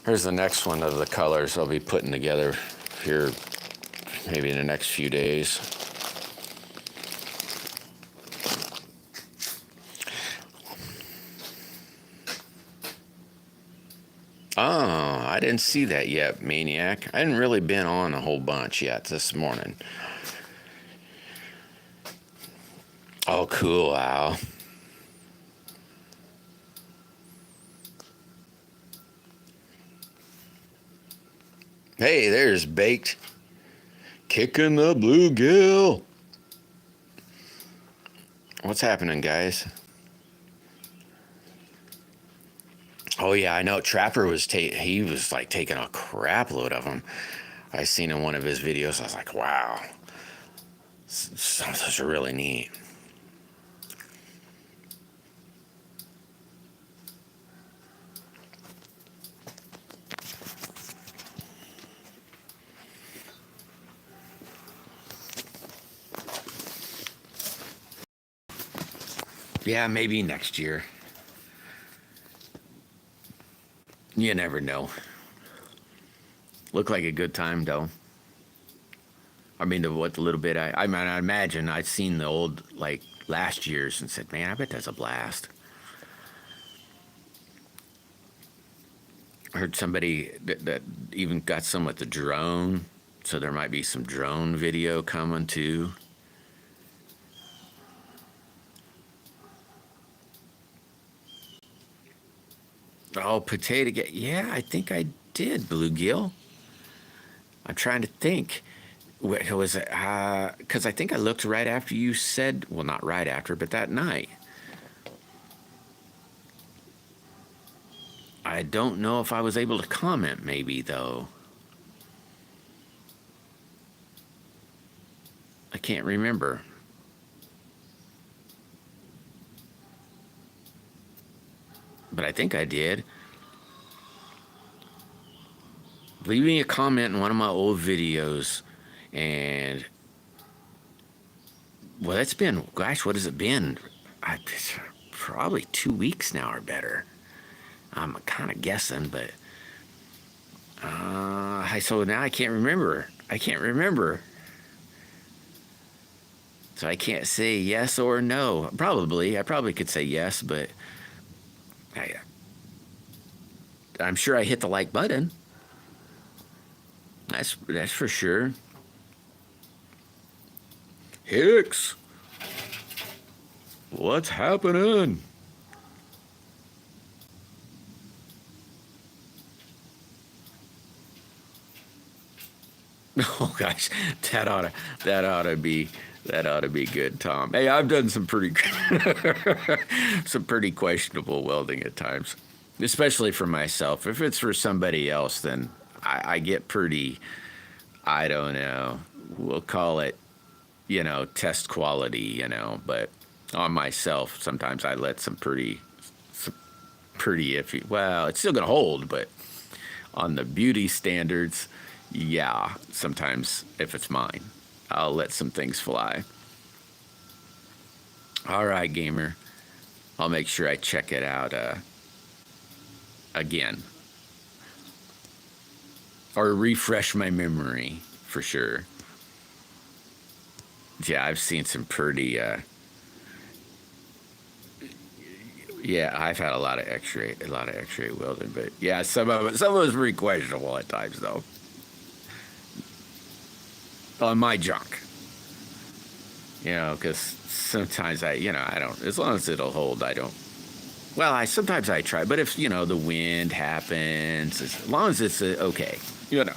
Here's the next one of the colors I'll be putting together here, maybe in the next few days. Oh, I didn't see that yet, Maniac. I hadn't really been on a whole bunch yet this morning. Oh, cool, Al. Hey, there's Baked. Kicking the bluegill. What's happening, guys? Oh yeah, I know. Trapper was he was like taking a crap load of them. I seen in one of his videos. I was like, wow, that's really neat. Yeah, maybe next year. You never know. Looked like a good time though. I mean, the little bit I mean, I imagine I'd seen the old like last year's and said, man, I bet that's a blast. I heard somebody that even got some with the drone, so there might be some drone video coming too. Oh, yeah, I think I did, bluegill. I'm trying to think. What was it? Because I think I looked right after you said, well, not right after, but that night. I don't know if I was able to comment, maybe, though. I can't remember. But I think I did. Leave me a comment in one of my old videos. And, well, it's been, gosh, what has it been? Probably 2 weeks now or better. I'm kind of guessing, but so now I can't remember. I can't remember. So I can't say yes or no. I probably could say yes, but I, I'm sure I hit the like button. That's for sure. Hicks, what's happening? Oh gosh, that ought to that ought to be that ought to be good, Tom. Hey, I've done some pretty some pretty questionable welding at times, especially for myself. If it's for somebody else, then I get pretty. I don't know. We'll call it, test quality, But on myself, sometimes I let some pretty iffy. Well, it's still gonna hold, but on the beauty standards, yeah, sometimes if it's mine, I'll let some things fly. All right, gamer. I'll make sure I check it out again or refresh my memory for sure. Yeah, I've seen some pretty. Yeah, I've had a lot of X-ray welding, but yeah, some of it's pretty questionable at times though. On my junk, because sometimes I don't. As long as it'll hold, I don't. Well, I sometimes I try, but if the wind happens, as long as it's okay, you know.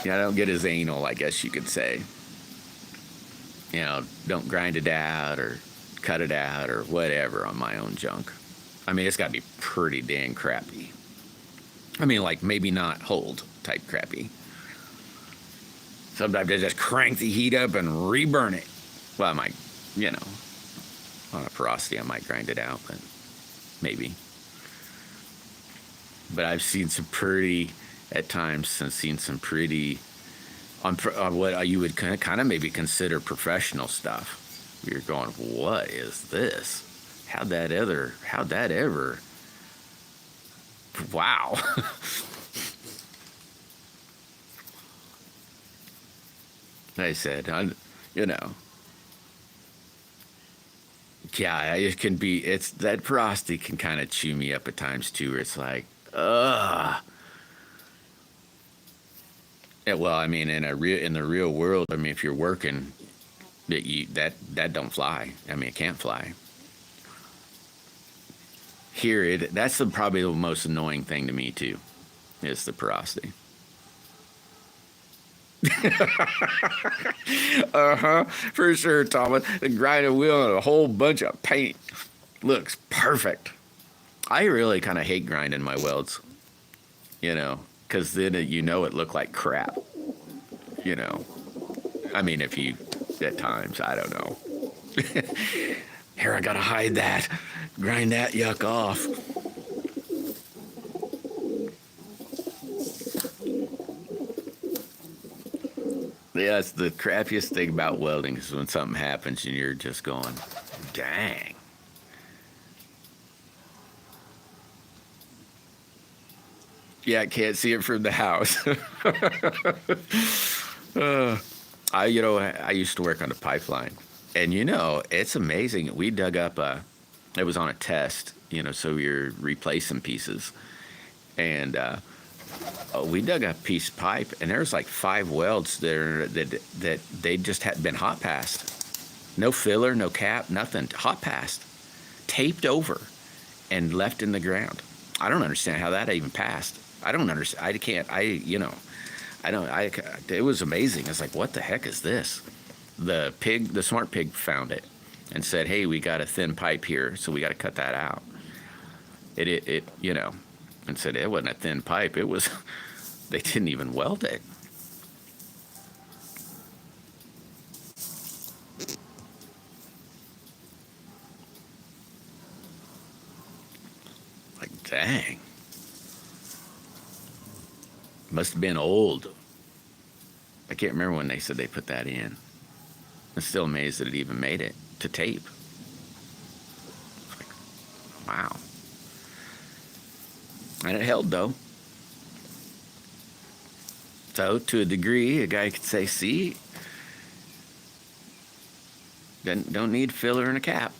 Yeah, I don't get as anal, I guess you could say. Don't grind it out or cut it out or whatever on my own junk. I mean, it's got to be pretty dang crappy. I mean, like maybe not hold type crappy. Sometimes I just crank the heat up and reburn it. Well, I might, on a porosity, I might grind it out, but maybe. But I've seen some pretty, at times, seen some pretty, on what you would kind of maybe consider professional stuff. You're going, what is this? How'd that ever? Wow. I said, Yeah, it can be. It's that porosity can kind of chew me up at times too. Where it's like, ugh. Yeah, well, I mean, in the real world, I mean, if you're working, that don't fly. I mean, it can't fly. Here, that's probably the most annoying thing to me too, is the porosity. For sure, Thomas. The grinding wheel and a whole bunch of paint looks perfect. I really kind of hate grinding my welds, because then it looked like crap. You know, I mean, if you at times, I don't know. Here, I gotta hide that, grind that yuck off. Yeah, it's the crappiest thing about welding is when something happens and you're just going, dang. Yeah, I can't see it from the house. I used to work on a pipeline, and it's amazing. We dug up it was on a test, so you're replacing pieces, and we dug up a piece of pipe, and there's like 5 welds there that they just had been hot passed, no filler, no cap, nothing, hot passed, taped over, and left in the ground. I don't understand how that even passed. I don't understand. I can't. It was amazing. It's like, what the heck is this? The smart pig found it and said, hey, we got a thin pipe here, so we got to cut that out. And said it wasn't a thin pipe. It was, they didn't even weld it. Like, dang. Must have been old. I can't remember when they said they put that in. I'm still amazed that it even made it to tape. Like, wow. And it held, though. So, to a degree, a guy could say, see, don't need filler and a cap.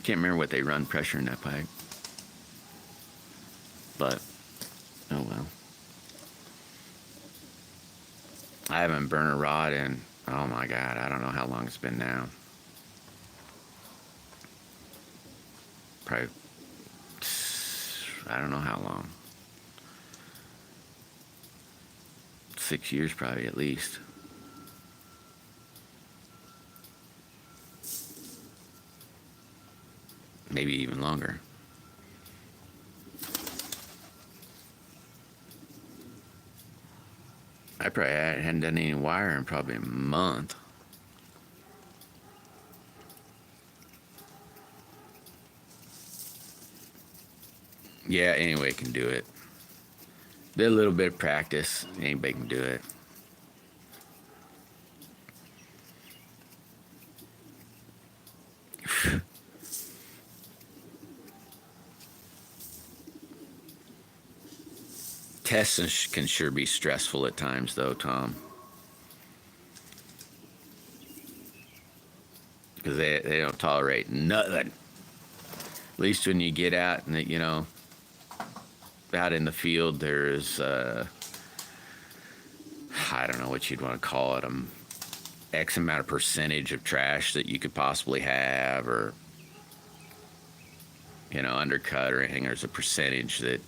Can't remember what they run pressure in that pipe. But, oh well. I haven't burned a rod in, oh my God, I don't know how long it's been now. Probably, I don't know how long. 6 years probably at least. Maybe even longer. I probably hadn't done any wire in probably a month. Yeah, anybody can do it. Did a little bit of practice. Anybody can do it. Tests can sure be stressful at times, though, Tom. Because they don't tolerate nothing. At least when you get out and, out in the field, there's, I don't know what you'd want to call it, X amount of percentage of trash that you could possibly have, or, undercut or anything. There's a percentage that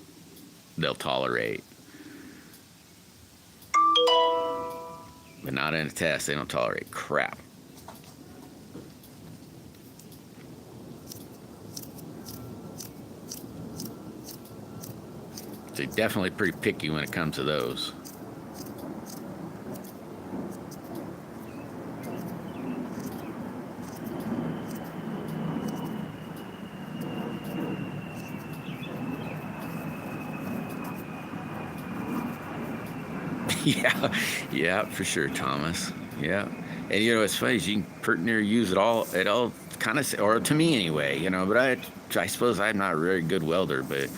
they'll tolerate. But not in a test. They don't tolerate crap. They're definitely pretty picky when it comes to those. Yeah, for sure, Thomas. Yeah. And it's funny, you can pretty near use it all kind of, or to me anyway, but I suppose I'm not a very good welder, but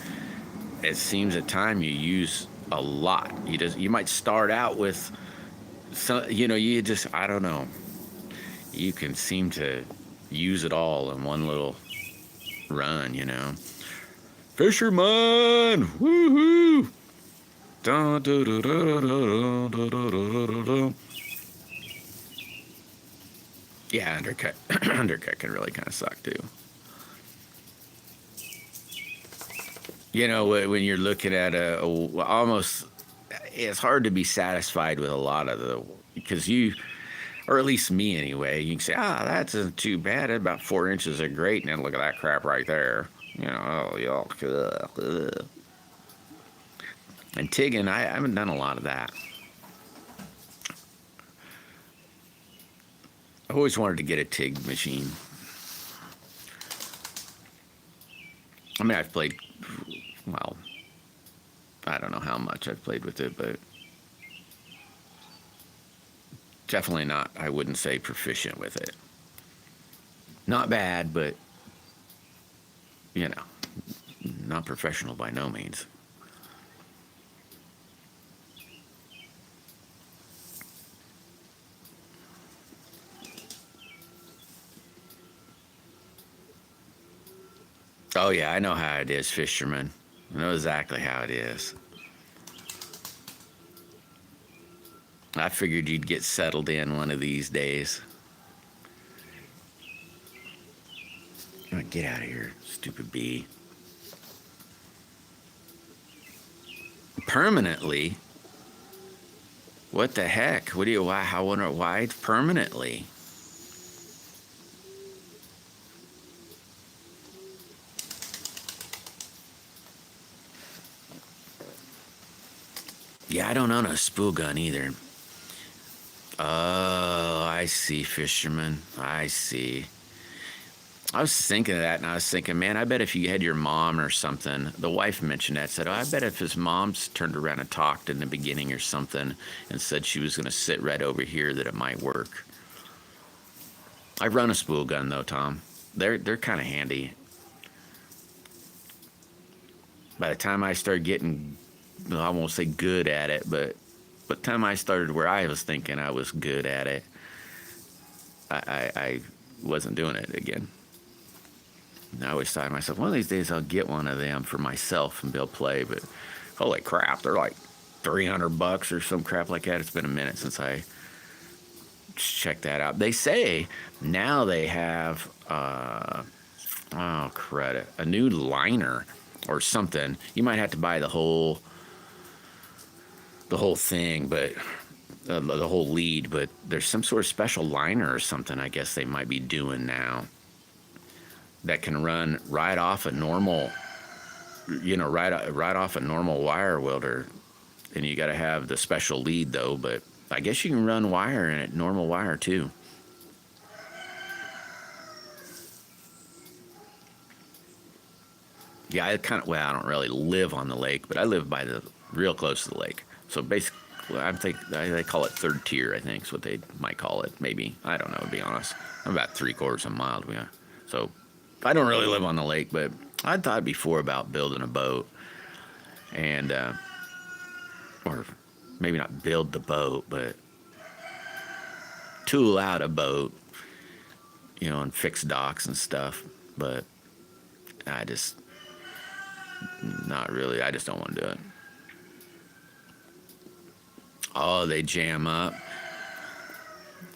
it seems at time you use a lot. You might start out with some, I don't know. you can seem to use it all in one little run, you know. Fisherman! Woohoo! Dun, dun, dun, dun, dun, dun, dun, dun, dun. Yeah, undercut. Undercut can really kind of suck too. You know, when you're looking at almost, it's hard to be satisfied with a lot of the, because you, or at least me anyway, you can say, that's not too bad. About 4 inches of grate, and then look at that crap right there. You know, oh, yuck. Ugh. And tigging, I haven't done a lot of that. I always wanted to get a TIG machine. I mean, I've played, well, I don't know how much I've played with it, but definitely not, I wouldn't say proficient with it. Not bad, but, you know, not professional by no means. Oh, yeah, I know how it is, fisherman. I know exactly how it is. I figured you'd get settled in one of these days. Get out of here, stupid bee. Permanently? What the heck? What do you, why, I wonder why permanently? Yeah, I don't own a spool gun either. Oh, I see, fisherman. I see. I was thinking of that, and I was thinking, man, I bet if you had your mom or something, the wife mentioned that, said, I bet if his mom's turned around and talked in the beginning or something and said she was going to sit right over here, that it might work. I run a spool gun, though, Tom. They're kind of handy. By the time I started getting, I won't say good at it, but by the time I started where I was thinking I was good at it, I wasn't doing it again. And I always thought to myself, one of these days I'll get one of them for myself and be able to play, but holy crap, they're like $300 or some crap like that. It's been a minute since I checked that out. They say now they have, a new liner or something. You might have to buy the whole thing, but the whole lead, but there's some sort of special liner or something I guess they might be doing now that can run right off a normal, right off a normal wire welder. And you got to have the special lead though, but I guess you can run wire in it, normal wire too. Yeah, I don't really live on the lake, but I live by real close to the lake. So basically, they call it third tier, I think is what they might call it. Maybe. I don't know, to be honest. I'm about 3/4 of a mile. So I don't really live on the lake, but I thought before about building a boat. And, or maybe not build the boat, but tool out a boat, and fix docks and stuff. But I just, not really. I just don't want to do it. Oh, they jam up.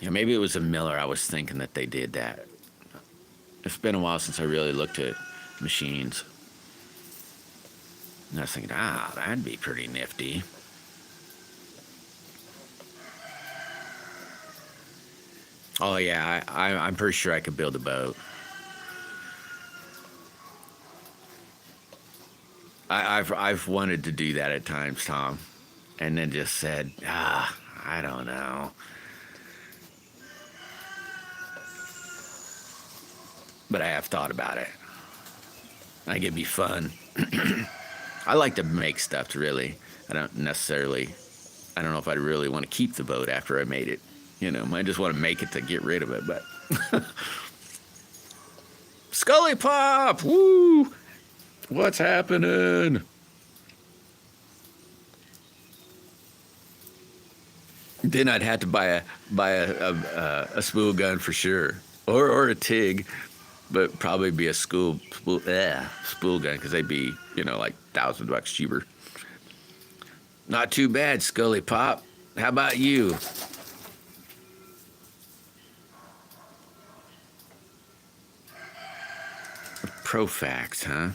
Maybe it was a Miller. I was thinking that they did that. It's been a while since I really looked at machines. And I was thinking, that'd be pretty nifty. Oh, yeah, I'm pretty sure I could build a boat. I've wanted to do that at times, Tom, and then just said, I don't know. But I have thought about it. I think it'd be fun. I like to make stuff, really. I don't know if I'd really want to keep the boat after I made it. I just want to make it to get rid of it, but. Scully Pop! Woo! What's happening? Then I'd have to buy a spool gun for sure, or a TIG, but probably be a spool gun because they'd be like $1,000 cheaper. Not too bad, Scully Pop. How about you? Profax, huh?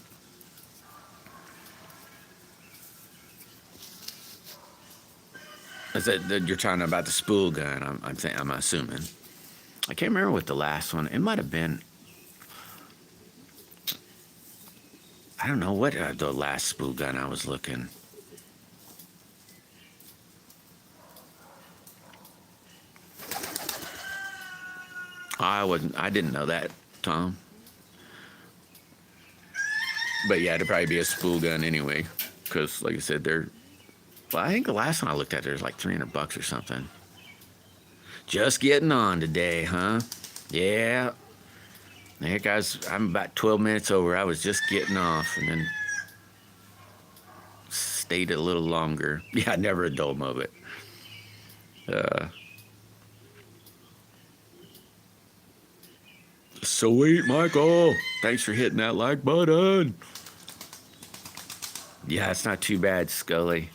Is that you're talking about the spool gun? I'm assuming. I can't remember what the last one. It might have been. I don't know what the last spool gun I was looking. I didn't know that, Tom. But yeah, it'd probably be a spool gun anyway, because like I said, well, I think the last one I looked at there's like $300 or something. Just getting on today, huh? Yeah. Heck, I'm about 12 minutes over. I was just getting off and then stayed a little longer. Yeah, never a dull moment. Sweet, Michael. Thanks for hitting that like button. Yeah, it's not too bad, Scully.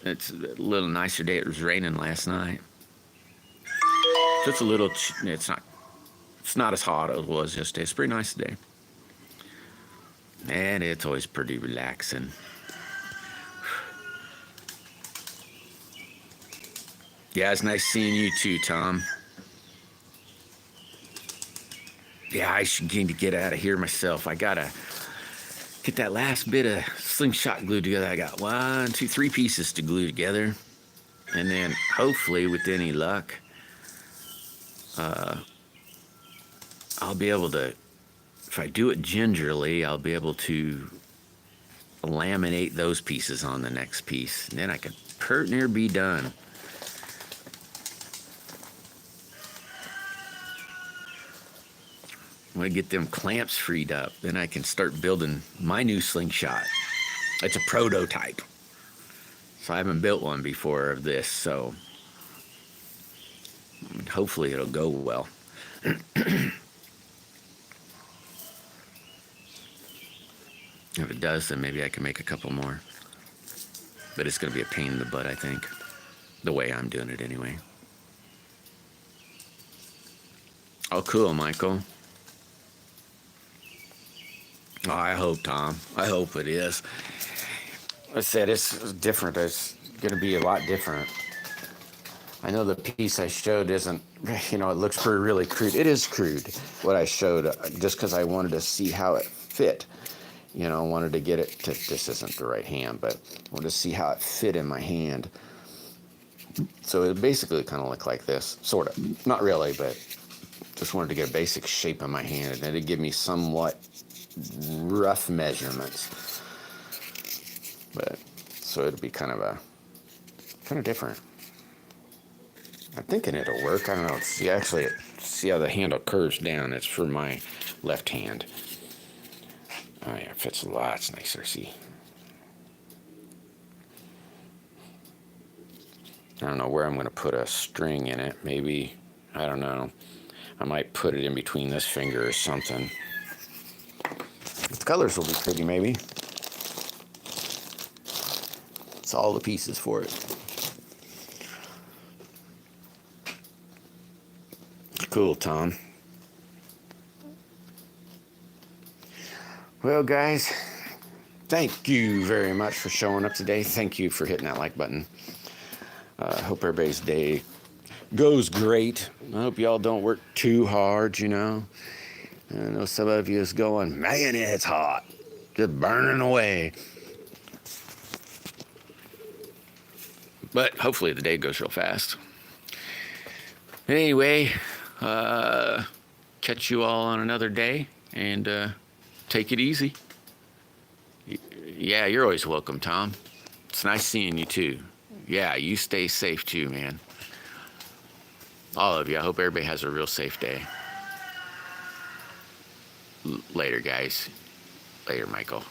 It's a little nicer day. It was raining last night. Just a little. It's not as hot as it was yesterday. It's pretty nice today. And it's always pretty relaxing. Yeah, it's nice seeing you too, Tom. Yeah, I should need to get out of here myself. I gotta get that last bit of slingshot glued together. I got 1, 2, 3 pieces to glue together. And then hopefully with any luck, I'll be able to, if I do it gingerly, I'll be able to laminate those pieces on the next piece. And then I can pert near be done. I'm gonna get them clamps freed up. Then I can start building my new slingshot. It's a prototype. So I haven't built one before of this, so hopefully it'll go well. If it does, then maybe I can make a couple more. But it's going to be a pain in the butt, I think. The way I'm doing it anyway. Oh, cool, Michael. Oh, I hope, Tom. I hope it is. I said it's different. It's going to be a lot different. I know the piece I showed isn't, it looks really crude. It is crude, what I showed, just because I wanted to see how it fit. I wanted to get it to, this isn't the right hand, but I wanted to see how it fit in my hand. So it basically kind of looked like this, sort of. Not really, but just wanted to get a basic shape in my hand, and it'd give me somewhat rough measurements. But, so it'd be kind of different. I'm thinking it'll work. I don't know. See how the handle curves down. It's for my left hand. Oh yeah, it fits a lot. It's nicer. See. I don't know where I'm going to put a string in it. Maybe, I don't know. I might put it in between this finger or something. The colors will be pretty, maybe. It's all the pieces for it. Cool, Tom. Well, guys, thank you very much for showing up today. Thank you for hitting that like button. Hope everybody's day goes great. I hope y'all don't work too hard, I know some of you is going, man, it's hot. Just burning away. But hopefully the day goes real fast. Anyway, catch you all on another day, and take it easy. Yeah, you're always welcome, Tom. It's nice seeing you too. Yeah, you stay safe too, man. All of you. I hope everybody has a real safe day. Later, guys. Later, Michael.